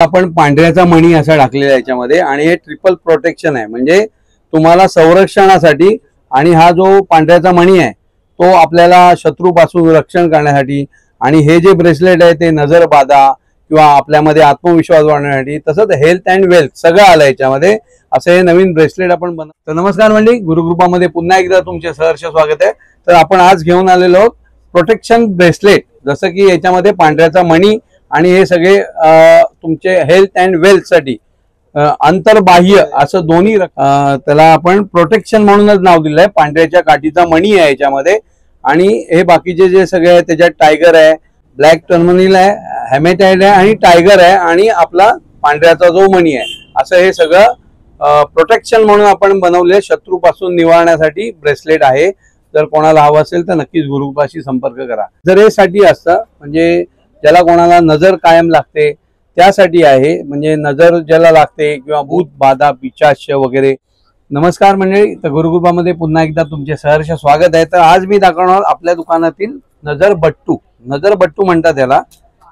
आपण पांढऱ्याचा मणी असा टाकलेला आहे याच्यामध्ये आणि हे ट्रिपल प्रोटेक्शन आहे, म्हणजे तुम्हाला संरक्षणासाठी आणि हा जो पांढऱ्याचा मणी आहे तो आपल्याला शत्रूपासून रक्षण करण्यासाठी आणि हे जे ब्रेसलेट आहे ते नजर बाधा किंवा आपल्यामध्ये आत्मविश्वास वाढवण्यासाठी तसंच हेल्थ अँड वेल्थ सगळं आलं याच्यामध्ये. असं हे नवीन ब्रेसलेट आपण तर नमस्कार मंडळी, गुरुकृपामध्ये पुन्हा एकदा तुमचे सहर्ष स्वागत आहे. तर आपण आज घेऊन आलेलो आहोत प्रोटेक्शन ब्रेसलेट, जसं की याच्यामध्ये पांढऱ्याचा मणी आणि हे सगळे तुमचे हेल्थ अँड वेल्थ साठी अंतर्बाह्य असं दोन्ही त्याला आपण प्रोटेक्शन म्हणूनच नाव दिलंय. पांढऱ्याच्या काठीचा मणी आहे याच्यामध्ये आणि हे बाकीचे जे सगळे आहे त्याच्यात टायगर आहे, ब्लॅक टर्मोनिल आहे, हेमेटाइड आहे आणि टायगर आहे आणि आपला पांढऱ्याचा जो मणी आहे, असं हे सगळं प्रोटेक्शन म्हणून आपण बनवले शत्रूपासून निवारण्यासाठी ब्रेसलेट आहे. जर कोणाला हवं असेल तर नक्कीच गुरुकृपाशी संपर्क करा. जर हे साठी असतं म्हणजे ज्याला कोणाला नजर कायम लागते त्यासाठी आहे, म्हणजे नजर ज्याला लागते किंवा भूत बाधा पिशाच वगैरे. नमस्कार मंडळी, तर गुरुकृपामध्ये पुन्हा एकदा तुमचे सहर्ष स्वागत आहे. तर आज मी दाखवणार आपल्या दुकानातील नजरबट्टू म्हणतात त्याला.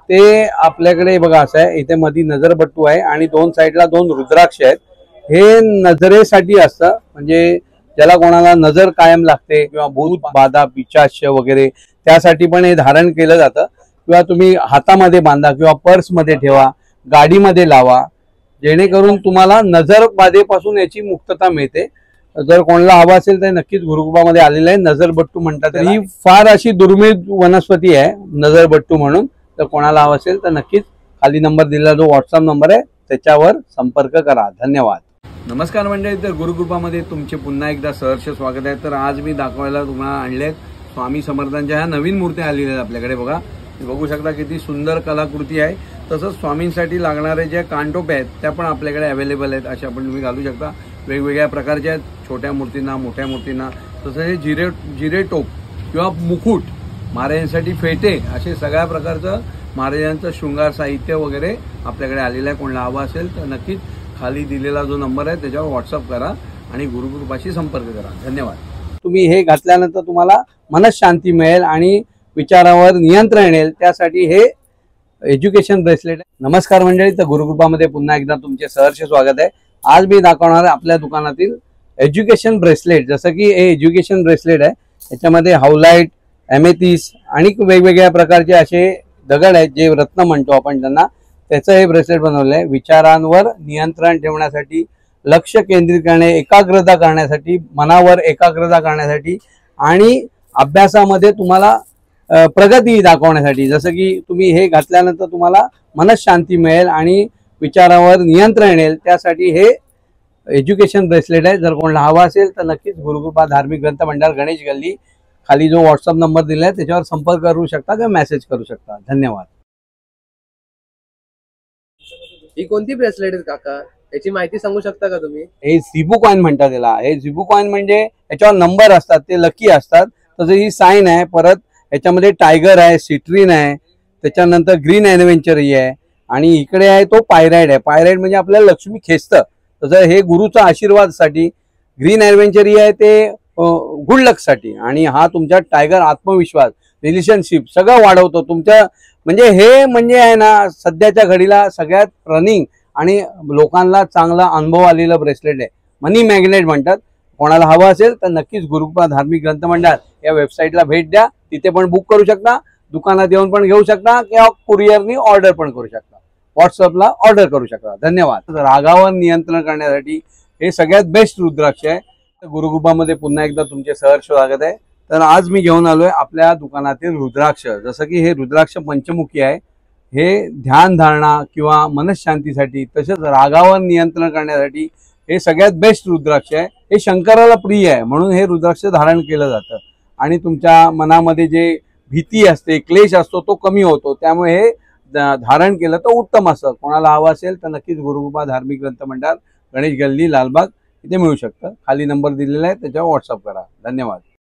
ते आपल्याकडे बघा असं आहे, इथे मध्ये नजरबट्टू आहे आणि दोन साईडला दोन रुद्राक्ष आहेत. हे नजरेसाठी असतं, म्हणजे ज्याला कोणाला नजर कायम लागते किंवा भूत बाधा पिशाच वगैरे त्यासाठी पण हे धारण केलं जातं. किंवा तुम्ही हातामध्ये बांधा किंवा पर्समध्ये ठेवा, गाडीमध्ये लावा, जेणेकरून तुम्हाला नजर बाधेपासून याची मुक्तता मिळते. जर कोणाला हवा असेल तर नक्कीच गुरुकृपामध्ये आलेलं आहे. नजरबट्टू म्हणतात. ही फार अशी दुर्मिळ वनस्पती आहे नजरबट्टू म्हणून. तर कोणाला हवा असेल तर नक्कीच खाली नंबर दिलेला जो व्हॉट्सअप नंबर आहे त्याच्यावर संपर्क करा. धन्यवाद. नमस्कार मंडळी, तर गुरुकृपामध्ये तुमचे पुन्हा एकदा सहर्ष स्वागत आहे. तर आज मी दाखवायला तुम्हाला आणले स्वामी समर्थांच्या ह्या नवीन मूर्त्या आलेल्या आहेत आपल्याकडे. बघू शकता किती सुंदर कलाकृती आहे. तसंच स्वामींसाठी लागणारे जे कानटोप आहेत त्या पण आपल्याकडे अवेलेबल आहेत. अशा पण तुम्ही घालू शकता. वेगवेगळ्या प्रकारच्या आहेत, छोट्या मूर्तींना, मोठ्या मूर्तींना. तसं हे जिरे टोप किंवा मुकुट, महाराजांसाठी फेटे, असे सगळ्या प्रकारचं महाराजांचं शृंगार साहित्य वगैरे आपल्याकडे आलेलं आहे. कोणाला हवा असेल तर नक्कीच खाली दिलेला जो नंबर आहे त्याच्यावर व्हॉट्सअप करा आणि गुरुकृपाशी संपर्क करा. धन्यवाद. तुम्ही हे घातल्यानंतर तुम्हाला मनशांती मिळेल आणि विचारावर नियंत्रण येईल, त्यासाठी हे एज्युकेशन ब्रेसलेट आहे. नमस्कार मंडळी, तर गुरुकृपामध्ये पुन्हा एकदा तुमचे सहर्ष स्वागत आहे. आज मी दाखवणार आहे आपल्या दुकानातील एज्युकेशन ब्रेसलेट. जसं की हे एज्युकेशन ब्रेसलेट आहे, याच्यामध्ये हाऊलाइट, एमेथिस्ट आणि वेगवेगळ्या प्रकारचे असे दगड आहेत जे रत्न म्हणतो आपण त्यांना. त्याचं हे ब्रेसलेट बनवलं आहे. विचारांवर नियंत्रण ठेवण्यासाठी, लक्ष केंद्रित करणे, एकाग्रता करण्यासाठी, मनावर एकाग्रता करण्यासाठी आणि अभ्यासामध्ये तुम्हाला प्रगती दाखवण्यासाठी. जसं की तुम्ही हे घातल्यानंतर तुम्हाला मनशांती मिळेल आणि विचारावर नियंत्रण येईल, त्यासाठी हे एज्युकेशन ब्रेसलेट आहे. जर कोणाला हवा असेल तर नक्कीच गुरुकृपा धार्मिक ग्रंथ भंडार, गणेश गल्ली, खाली जो व्हॉट्सअप नंबर दिला आहे त्याच्यावर संपर्क करू शकता किंवा मेसेज करू शकता. धन्यवाद. ही कोणती ब्रेसलेट आहे काका, याची माहिती सांगू शकता का तुम्ही? हे झिबू कॉइन म्हणतात त्याला. हे झिबू कॉइन म्हणजे याच्यावर नंबर असतात, ते लकी असतात. तसं ही साईन आहे. परत याच्यामध्ये टायगर आहे, सिट्रीन आहे, त्याच्यानंतर ग्रीन ॲडव्हेंचर आहे आणि इकडे आहे तो पायराइड आहे. पायराइड म्हणजे आपल्याला लक्ष्मी खेचतं. तसं हे गुरुचा आशीर्वादसाठी. ग्रीन ॲडव्हेंचर आहे ते गुड लक साठी आणि हा तुमच्या टायगर आत्मविश्वास, रिलेशनशिप सगळं वाढवतो तुमच्या. म्हणजे हे म्हणजे आहे ना सध्याच्या घडीला सगळ्यात रनिंग आणि लोकांना चांगला अनुभव आलेला ब्रेसलेट आहे. मनी मॅग्नेट म्हणतात. कोणाला हवं असेल तर नक्कीच गुरुकृपा धार्मिक ग्रंथ मंडळ या वेबसाईटला भेट द्या. तिथे पण बुक करू शकता, दुकानात येऊन पण घेऊ शकता किंवा कुरिअरनी ऑर्डर पण करू शकता, व्हॉट्सअपला ऑर्डर करू शकता. धन्यवाद. रागावर नियंत्रण करण्यासाठी हे सगळ्यात बेस्ट रुद्राक्ष आहे. गुरुकृपामध्ये पुन्हा एकदा तुमचे सहर्ष स्वागत आहे. तर आज मी घेऊन आलोय आपल्या दुकानातील रुद्राक्ष. जसं की हे रुद्राक्ष पंचमुखी आहे. हे ध्यान धारणा किंवा मनशांतीसाठी, तसेच रागावर नियंत्रण करण्यासाठी हे सगळ्यात बेस्ट रुद्राक्ष आहे. हे शंकराला प्रिय आहे म्हणून हे रुद्राक्ष धारण केलं जातं आणि तुमच्या मनामध्ये जे भीती असते, क्लेश असतो, तो कमी होतो. त्यामुळे हे धारण केलं तर उत्तम असतं. कोणाला हवं असेल तर नक्कीच गुरुकृपा धार्मिक ग्रंथ मंडळ, गणेश गल्ली, लालबाग इथे मिळू शकतं. खाली नंबर दिलेला आहे त्याच्यावर व्हॉट्सअप करा. धन्यवाद.